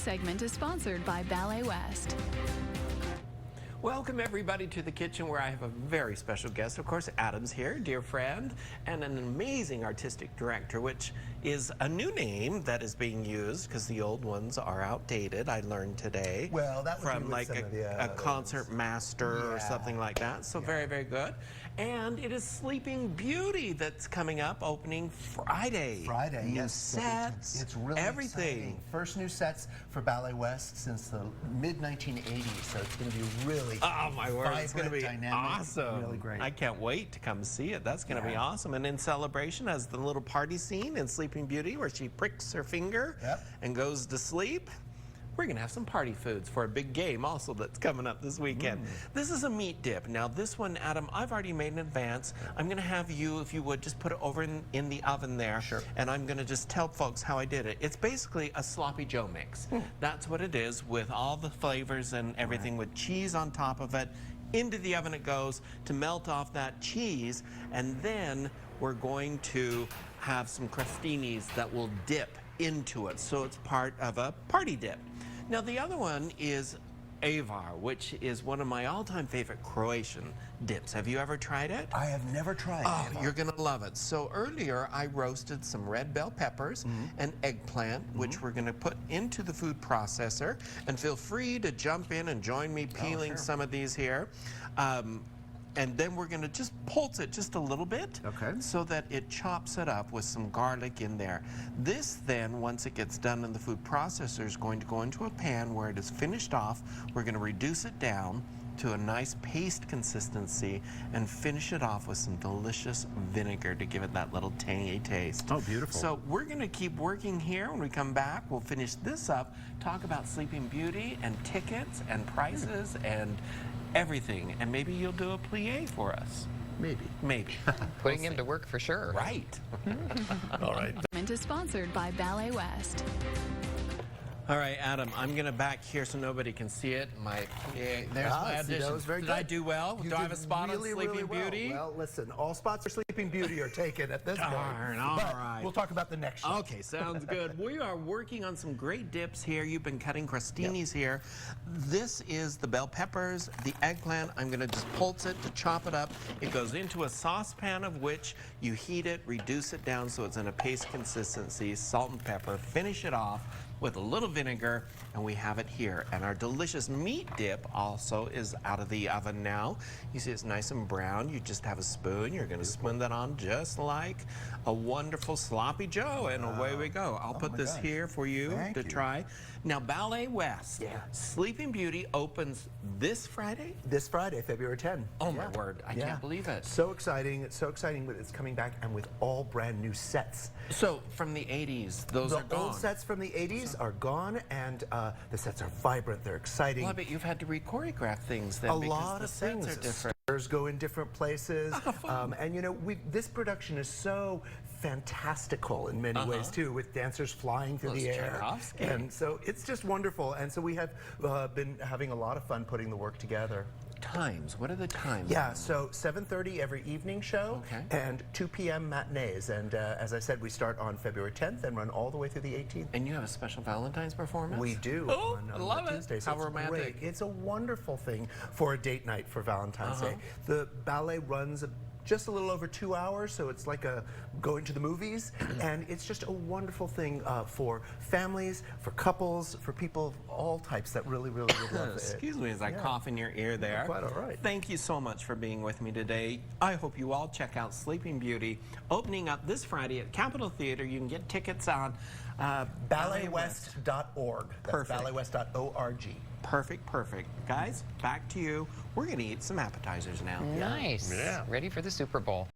segment is sponsored by Ballet West. Welcome everybody to the kitchen, where I have a very special guest. Of course, Adam's here, dear friend, and an amazing artistic director, which is a new name that is being used because the old ones are outdated. I learned today. Well, that would from be like a concert master or something like that. So very, very good. And it is Sleeping Beauty that's coming up, opening Friday. Friday, new yes. sets. It's really everything. Exciting. First new sets for Ballet West since the mid-1980s, so it's going to be really oh my word, it's going to be dynamic, awesome. really great. I can't wait to come see it. That's going to be awesome. And in celebration, as the little party scene in Sleeping Beauty where she pricks her finger and goes to sleep, we're going to have some party foods for a big game also that's coming up this weekend. This is a meat dip. Now this one, Adam, I've already made in advance. I'm going to have you, if you would, just put it over in the oven there. Sure. And I'm going to just tell folks how I did it. It's basically a sloppy Joe mix. That's what it is, with all the flavors and everything, with cheese on top of it. Into the oven it goes to melt off that cheese, and then we're going to have some crostinis that will dip into it, so it's part of a party dip. Now the other one is Avar, which is one of my all-time favorite Croatian dips. Have you ever tried it? I have never tried it. Oh, you're gonna love it. So earlier I roasted some red bell peppers and eggplant, which we're gonna put into the food processor. And feel free to jump in and join me peeling some of these here. And then we're going to just pulse it just a little bit so that it chops it up with some garlic in there. This then, once it gets done in the food processor, is going to go into a pan where it is finished off. We're going to reduce it down to a nice paste consistency and finish it off with some delicious vinegar to give it that little tangy taste. Oh, beautiful. So we're going to keep working here. When we come back, we'll finish this up, talk about Sleeping Beauty and tickets and prices and everything, and maybe you'll do a plie for us. Maybe. Putting him to work for sure. Right. All right. Is sponsored by Ballet West. All right, Adam, I'm going to back here so nobody can see it. There's my audition. That was very Did good. I do well? Do I have a spot on Sleeping Beauty? Well, listen, all spots for Sleeping Beauty are taken at this point. All right. We'll talk about the next show. Okay, sounds good. We are working on some great dips here. You've been cutting crostinis here. This is the bell peppers, the eggplant. I'm going to just pulse it to chop it up. It goes into a saucepan of which you heat it, reduce it down so it's in a paste consistency, salt and pepper, finish it off with a little vinegar, and we have it here. And our delicious meat dip also is out of the oven now. You see it's nice and brown. You just have a spoon. You're going to spoon that on just like a wonderful sloppy Joe, and away we go. I'll put this here for you to try. Now, Ballet West, Sleeping Beauty opens this Friday? This Friday, February 10. Oh my word, I can't believe it. So exciting, it's so exciting that it's coming back, and with all brand new sets. So from the 80s, those are gone. The old sets from the 80s are gone, and the sets are vibrant, they're exciting. Well, I bet you've had to re-choreograph things then, a because lot the of sets things are different. Stars go in different places, and you know, this production is so fantastical in many ways too, with dancers flying through the air, and so it's just wonderful. And so we have been having a lot of fun putting the work together. Times, what are the times? Yeah, so 7:30 every evening show, and 2 p.m. matinees. And as I said, we start on February 10th and run all the way through the 18th. And you have a special Valentine's performance? We do. Oh, on I love Tuesday. it. So How romantic. Great. It's a wonderful thing for a date night for Valentine's Day. The ballet runs just a little over 2 hours, so it's like going to the movies, and it's just a wonderful thing for families, for couples, for people of all types that really love it. Excuse me as I cough in your ear there. Quite all right. Thank you so much for being with me today. I hope you all check out Sleeping Beauty, opening up this Friday at Capitol Theater. You can get tickets on balletwest.org. Perfect. Balletwest.org. Perfect. Guys, back to you. We're going to eat some appetizers now. Nice. Ready for the Super Bowl.